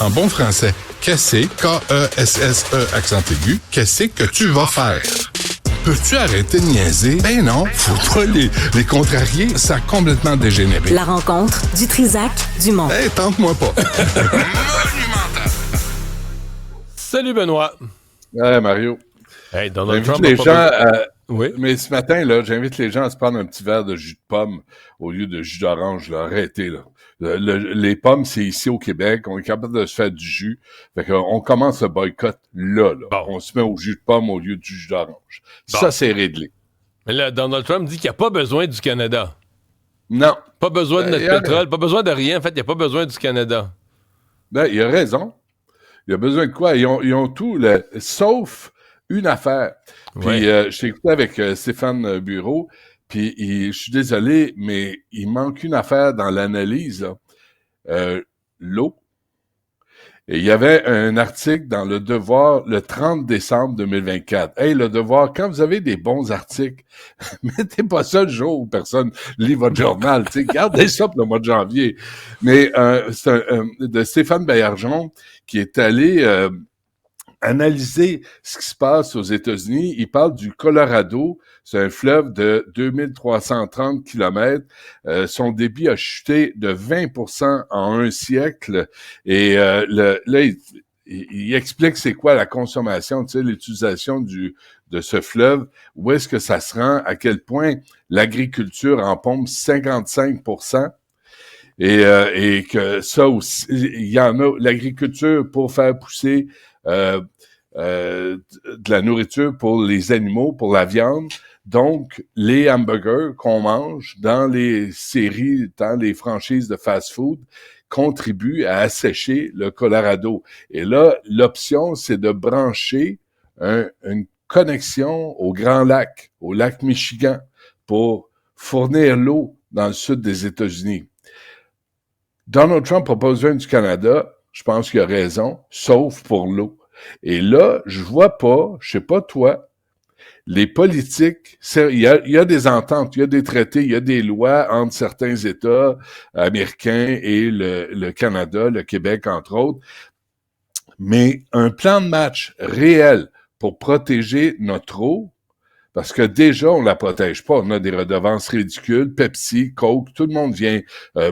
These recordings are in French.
En bon français, qu'est-ce, K-E-S-S-E, accent aigu, qu'est-ce que tu vas faire? Peux-tu arrêter de niaiser? Ben non, faut pas les contrarier, ça a complètement dégénéré. La rencontre du Trisac Dumont. Hey, tente-moi pas. Monumental. Salut Benoît. Ouais, Mario. Hey, Donald J'invite Trump les gens Oui. Mais ce matin, là, j'invite les gens à se prendre un petit verre de jus de pomme au lieu de jus d'orange, là. Arrêtez, là. Les pommes, c'est ici au Québec. On est capable de se faire du jus. Fait qu'on commence le boycott là. Bon. On se met au jus de pomme au lieu du jus d'orange. Bon. Ça, c'est réglé. Mais là, Donald Trump dit qu'il n'y a pas besoin du Canada. Non. Pas besoin de notre pétrole, pas besoin de rien. En fait, il n'y a pas besoin du Canada. Ben, il a raison. Il a besoin de quoi? Ils ont tout, sauf une affaire. Puis, je t'ai écouté avec Stéphane Bureau, puis je suis désolé, mais il manque une affaire dans l'analyse, là. L'eau. Et il y avait un article dans Le Devoir le 30 décembre 2024. Hey, Le Devoir, quand vous avez des bons articles, mettez pas ça le jour où personne lit votre journal. Tu sais, gardez ça pour le mois de janvier. Mais c'est de Stéphane Baillargeon qui est allé analyser ce qui se passe aux États-Unis. Il parle du Colorado. C'est un fleuve de 2330 kilomètres. Son débit a chuté de 20% en un siècle. Et là, il explique c'est quoi la consommation, tu sais, l'utilisation de ce fleuve. Où est-ce que ça se rend? À quel point l'agriculture en pompe 55%. Et que ça aussi, il y en a, l'agriculture pour faire pousser de la nourriture pour les animaux, pour la viande. Donc, les hamburgers qu'on mange dans les séries, dans les franchises de fast-food, contribuent à assécher le Colorado. Et là, l'option, c'est de brancher une connexion au Grand Lac, au lac Michigan, pour fournir l'eau dans le sud des États-Unis. Donald Trump n'a pas besoin du Canada, je pense qu'il a raison, sauf pour l'eau. Et là, je vois pas, je sais pas toi, les politiques, il y a des ententes, il y a des traités, il y a des lois entre certains États américains et le Canada, le Québec entre autres, mais un plan de match réel pour protéger notre eau, parce que déjà, on la protège pas. On a des redevances ridicules. Pepsi, Coke, tout le monde vient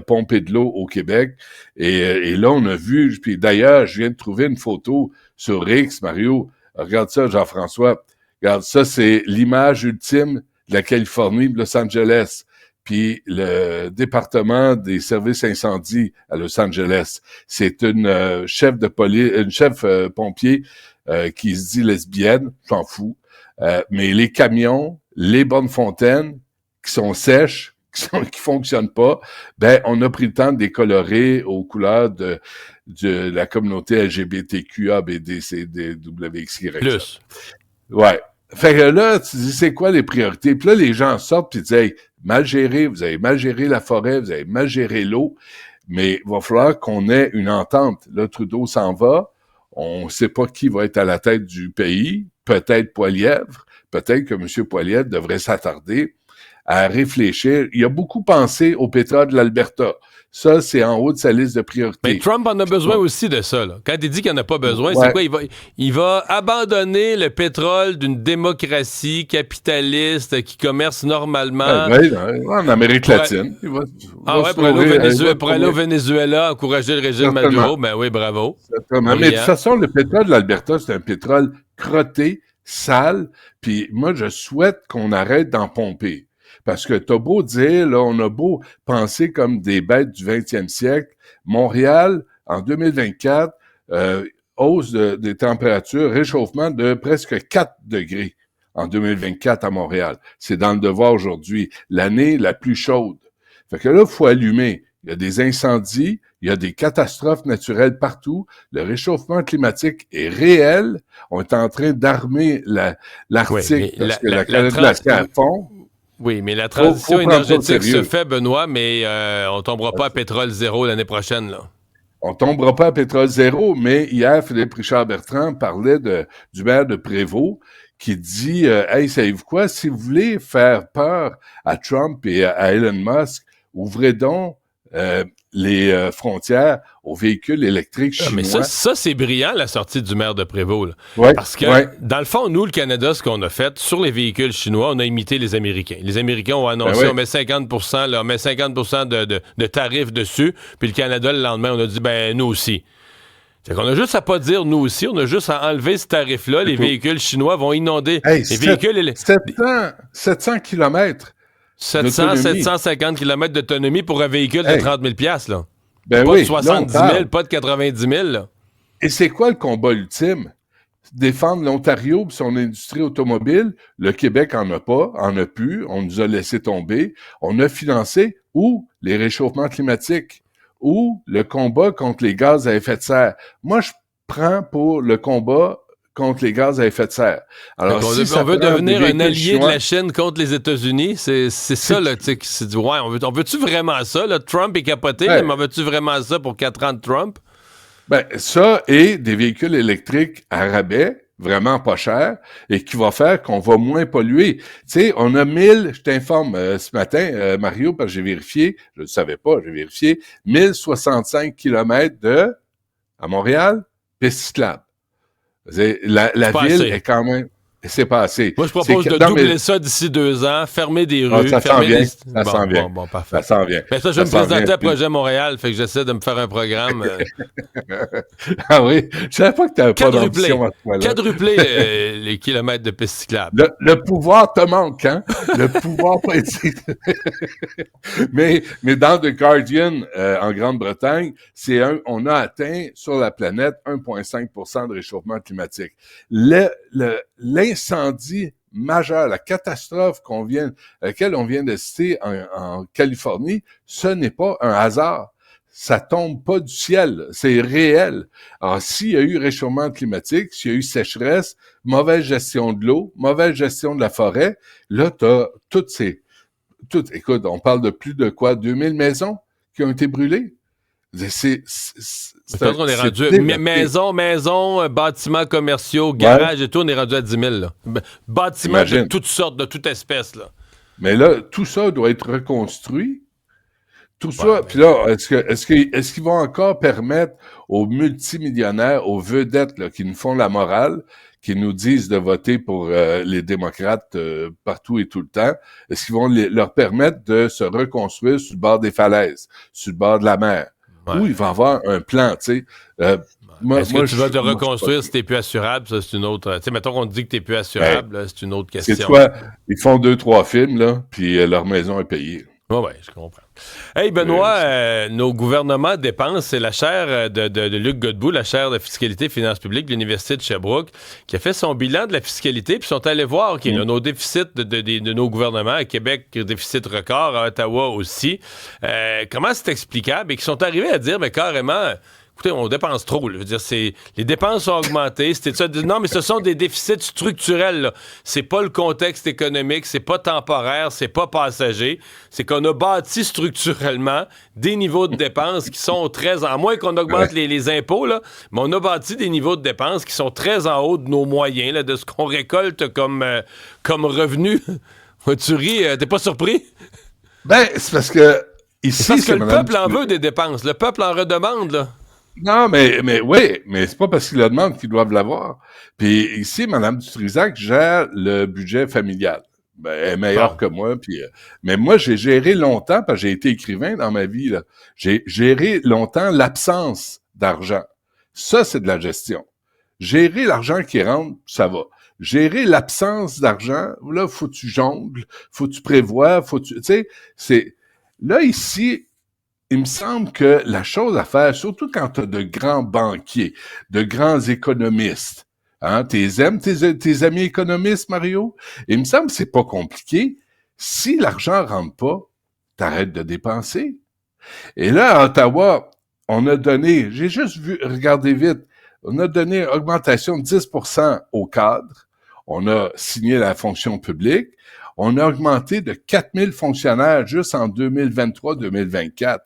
pomper de l'eau au Québec. Et là, on a vu, puis d'ailleurs, je viens de trouver une photo sur X, Mario. Regarde ça, Jean-François. Regarde ça, c'est l'image ultime de la Californie, de Los Angeles. Puis le département des services incendies à Los Angeles. C'est une chef de police, une chef pompier qui se dit lesbienne, j'en fous. Mais les camions, les bonnes fontaines qui sont sèches, qui fonctionnent pas, ben on a pris le temps de décolorer aux couleurs de la communauté LGBTQA, BD, CD, WXY. Plus. Ouais. Fait que là, tu dis, c'est quoi les priorités? Puis là, les gens sortent puis disent, hey, mal géré, vous avez mal géré la forêt, vous avez mal géré l'eau, mais il va falloir qu'on ait une entente. Là, Trudeau s'en va. On sait pas qui va être à la tête du pays. Peut-être Poilievre. Peut-être que M. Poilievre devrait s'attarder à réfléchir. Il a beaucoup pensé au pétrole de l'Alberta. Ça, c'est en haut de sa liste de priorités. Mais Trump en a besoin aussi de ça, là. Quand il dit qu'il n'en a pas besoin, c'est quoi? Il va abandonner le pétrole d'une démocratie capitaliste qui commerce normalement. En Amérique latine. Pour aller au Venezuela, encourager le régime Maduro. Ben oui, bravo. Mais de toute façon, le pétrole de l'Alberta, c'est un pétrole crotté, sale, puis moi, je souhaite qu'on arrête d'en pomper. Parce que t'as beau dire, là, on a beau penser comme des bêtes du 20e siècle, Montréal, en 2024, hausse des températures, réchauffement de presque 4 degrés en 2024 à Montréal. C'est dans Le Devoir aujourd'hui, l'année la plus chaude. Fait que là, il faut allumer. Il y a des incendies, il y a des catastrophes naturelles partout. Le réchauffement climatique est réel. On est en train d'armer l'Arctique parce que la calotte glaciaire fond. Oui, mais la transition énergétique se fait, Benoît, mais on tombera pas à pétrole zéro l'année prochaine, là. On tombera pas à pétrole zéro, mais hier, Philippe Richard-Bertrand parlait du maire de Prévost qui dit hey, savez-vous quoi? Si vous voulez faire peur à Trump et à Elon Musk, ouvrez donc les frontières aux véhicules électriques chinois. Mais ça, c'est brillant, la sortie du maire de Prévost. Là. Ouais, parce que, dans le fond, nous, le Canada, ce qu'on a fait, sur les véhicules chinois, on a imité les Américains. Les Américains ont annoncé, on met 50%, là, on met 50% de tarifs dessus, puis le Canada, le lendemain, on a dit, nous aussi. Fait qu'on a juste à pas dire nous aussi, on a juste à enlever ce tarif-là. Les véhicules chinois vont inonder les véhicules... 700 kilomètres 750 km d'autonomie pour un véhicule de 30 000 là. Ben pas de 70 000, pas de 90 000. Là. Et c'est quoi le combat ultime? Défendre l'Ontario et son industrie automobile. Le Québec en a plus. On nous a laissé tomber. On a financé ou les réchauffements climatiques ou le combat contre les gaz à effet de serre. Moi, je prends pour le combat contre les gaz à effet de serre. Alors, on veut devenir un allié de la Chine contre les États-Unis. C'est ça, là, tu sais, qui se dit, on veut-tu vraiment ça, là? Trump est capoté, mais on veut-tu vraiment ça pour 4 ans de Trump? Ça et des véhicules électriques à rabais, vraiment pas chers, et qui va faire qu'on va moins polluer. Tu sais, on a 1000, je t'informe ce matin, Mario, parce que j'ai vérifié, je ne savais pas, j'ai vérifié, 1065 km à Montréal, piste cyclable. La ville est quand même... C'est pas assez. Moi, je propose de doubler ça d'ici 2 ans, fermer des rues. Ça s'en vient. Ça s'en vient. Bon, parfait. Ça s'en vient. Mais ça, je vais me présenter à Projet Montréal, fait que j'essaie de me faire un programme. Ah oui? Je savais pas que tu n'avais pas d'ambition à ce point-là. Quadrupler les kilomètres de pistes cyclables. Le pouvoir te manque, hein? Le pouvoir politique. mais dans The Guardian, en Grande-Bretagne, on a atteint sur la planète 1,5% de réchauffement climatique. L'incendie majeur, la catastrophe à laquelle on vient d'assister en Californie, ce n'est pas un hasard. Ça tombe pas du ciel, c'est réel. Alors, s'il y a eu réchauffement climatique, s'il y a eu sécheresse, mauvaise gestion de l'eau, mauvaise gestion de la forêt, là, t'as écoute, on parle de plus de 2000 maisons qui ont été brûlées. Je pense qu'on est rendu maison, bâtiments commerciaux, garages et tout, on est rendu à 10 000. Là. Bâtiments de toutes sortes, de toute espèce. Là. Mais là, tout ça doit être reconstruit. Tout ça, puis là, est-ce qu'ils vont encore permettre aux multimillionnaires, aux vedettes là, qui nous font la morale, qui nous disent de voter pour les démocrates partout et tout le temps, est-ce qu'ils vont leur permettre de se reconstruire sur le bord des falaises, sur le bord de la mer? Où il va y avoir un plan, tu sais. Est-ce que tu vas te reconstruire si t'es plus assurable? Ça, c'est une autre... Tu sais, mettons qu'on te dit que t'es plus assurable, là, c'est une autre question. C'est quoi? Ils font 2-3 films, là, puis leur maison est payée. Oui, je comprends. Hey, Benoît, nos gouvernements dépensent, c'est la chaire de Luc Godbout, la chaire de fiscalité et finances publiques de l'Université de Sherbrooke, qui a fait son bilan de la fiscalité, puis sont allés voir nos déficits de nos gouvernements, à Québec, déficit record, à Ottawa aussi. Comment c'est explicable? Et qui sont arrivés à dire, mais carrément... Écoutez, on dépense trop. Là. Je veux dire, les dépenses ont augmenté. C'était ça. Non, mais ce sont des déficits structurels. Là. C'est pas le contexte économique, c'est pas temporaire, c'est pas passager. C'est qu'on a bâti structurellement des niveaux de dépenses qui sont très... À moins qu'on augmente les impôts, là, mais on a bâti des niveaux de dépenses qui sont très en haut de nos moyens, là, de ce qu'on récolte comme revenu. Tu ris, t'es pas surpris? C'est parce que... Ici, parce que le peuple en veut des dépenses. Le peuple en redemande, là. Non, mais oui, mais c'est pas parce qu'ils le demandent qu'ils doivent l'avoir. Puis ici, Mme Dutrisac gère le budget familial. Elle est meilleure que moi. Puis, mais moi, j'ai géré longtemps, parce que j'ai été écrivain dans ma vie, là. J'ai géré longtemps l'absence d'argent. Ça, c'est de la gestion. Gérer l'argent qui rentre, ça va. Gérer l'absence d'argent, là, faut que tu jongles, faut que tu prévois, tu sais, c'est... Là, ici... Il me semble que la chose à faire, surtout quand tu as de grands banquiers, de grands économistes, hein, aimes tes amis économistes, Mario? Il me semble que c'est pas compliqué. Si l'argent rentre pas, t'arrêtes de dépenser. Et là, à Ottawa, on a donné, j'ai juste regardez vite, on a donné une augmentation de 10% aux cadres. On a signé la fonction publique. On a augmenté de 4000 fonctionnaires juste en 2023-2024.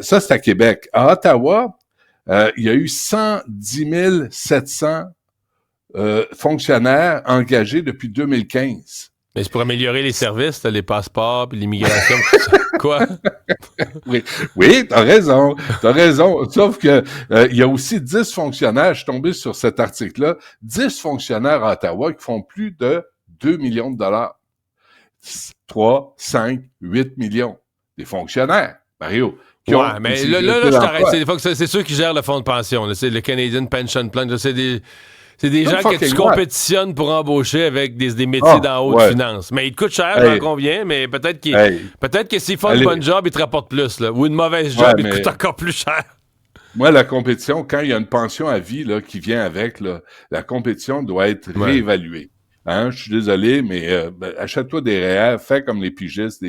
Ça, c'est à Québec. À Ottawa, il y a eu 110 700 fonctionnaires engagés depuis 2015. Mais c'est pour améliorer les services, les passeports, puis l'immigration, tout ça. Quoi? Oui, t'as raison. Sauf que il y a aussi 10 fonctionnaires, je suis tombé sur cet article-là, 10 fonctionnaires à Ottawa qui font plus de 2 millions de dollars. 3, 5, 8 millions. Des fonctionnaires, Mario. Ouais, mais là, je t'arrête. C'est ceux qui gèrent le fonds de pension. Là. C'est le Canadian Pension Plan. Là. C'est des gens que tu compétitionnes pour embaucher avec des métiers d'en haut de finance. Mais ils te coûtent cher, j'en conviens, mais peut-être que s'ils font une bonne job, ils te rapportent plus. Là. Ou une mauvaise job, ils te coûtent encore plus cher. Moi, la compétition, quand il y a une pension à vie là, qui vient avec, là, la compétition doit être réévaluée. Hein, je suis désolé, mais achète-toi des REER, fais comme des pigistes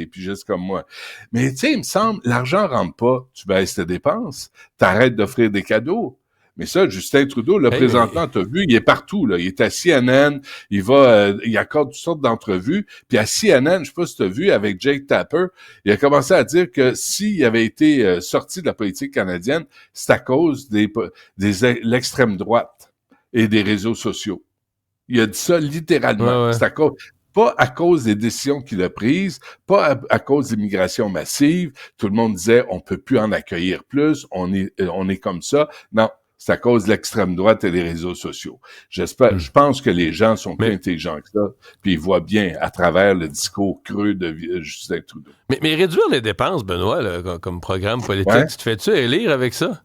comme moi. Mais tu sais, il me semble, l'argent rentre pas, tu baisses tes dépenses, t'arrêtes d'offrir des cadeaux. Mais ça, Justin Trudeau, là, présentement, t'as vu, il est partout, là. Il est à CNN, il accorde toutes sortes d'entrevues. Puis à CNN, je sais pas si t'as vu, avec Jake Tapper, il a commencé à dire que s'il avait été sorti de la politique canadienne, c'est à cause de l'extrême droite et des réseaux sociaux. Il a dit ça littéralement. Ouais. C'est pas à cause des décisions qu'il a prises, pas à cause de l'immigration massive. Tout le monde disait, on peut plus en accueillir plus, on est comme ça. Non, c'est à cause de l'extrême droite et des réseaux sociaux. Je pense que les gens sont plus intelligents que ça, puis ils voient bien à travers le discours creux de Justin Trudeau. Mais réduire les dépenses, Benoît, là, comme programme politique, tu te fais-tu élire avec ça?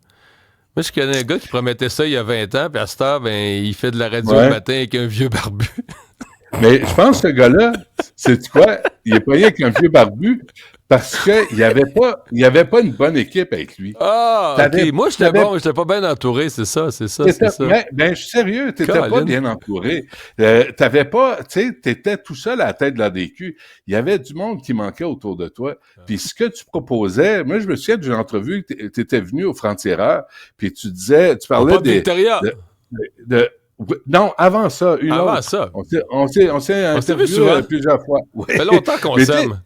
Moi, je connais un gars qui promettait ça il y a 20 ans, puis à cette heure, il fait de la radio le matin avec un vieux barbu. Mais je pense que ce gars-là, c'est quoi? Il est pas rien qu'un vieux barbu parce qu'il y avait pas une bonne équipe avec lui. Ah, OK. Moi, j'étais pas bien entouré, c'est ça. Ben, je suis sérieux, t'étais pas bien entouré. T'avais pas, tu sais, t'étais tout seul à la tête de la DQ. Il y avait du monde qui manquait autour de toi. Puis ce que tu proposais, moi, je me souviens d'une entrevue, t'étais venu au Frontières, puis tu parlais non, avant ça, Avant ça. On s'est interviewé plusieurs fois. Ça fait longtemps qu'on s'aime.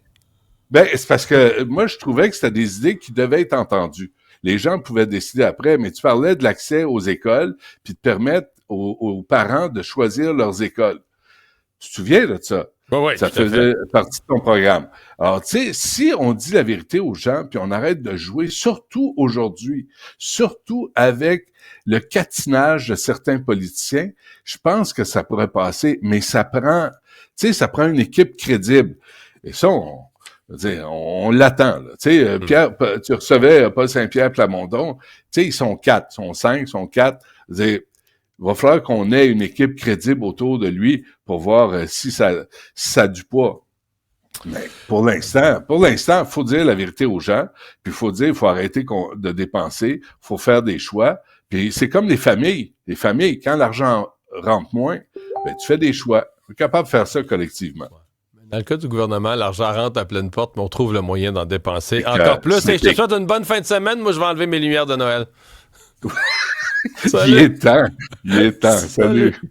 Ben, c'est parce que moi, je trouvais que c'était des idées qui devaient être entendues. Les gens pouvaient décider après, mais tu parlais de l'accès aux écoles, puis de permettre aux parents de choisir leurs écoles. Tu te souviens de ça? Oui, ça faisait partie de ton programme. Alors, tu sais, si on dit la vérité aux gens, puis on arrête de jouer, surtout aujourd'hui, surtout avec le catinage de certains politiciens, je pense que ça pourrait passer, mais ça prend une équipe crédible. Et ça, on l'attend, là. Tu sais, Pierre, tu recevais Paul Saint-Pierre Plamondon, tu sais, ils sont 4, ils sont 5, ils sont 4. Il va falloir qu'on ait une équipe crédible autour de lui pour voir si ça a du poids. Mais pour l'instant, faut dire la vérité aux gens, puis il faut arrêter de dépenser, faut faire des choix. Puis c'est comme les familles. Les familles, quand l'argent rentre moins, ben tu fais des choix. On est capable de faire ça collectivement. Dans le cas du gouvernement, l'argent rentre à pleine porte, mais on trouve le moyen d'en dépenser encore plus. Et je te souhaite une bonne fin de semaine. Moi, je vais enlever mes lumières de Noël. Il est temps. Salut.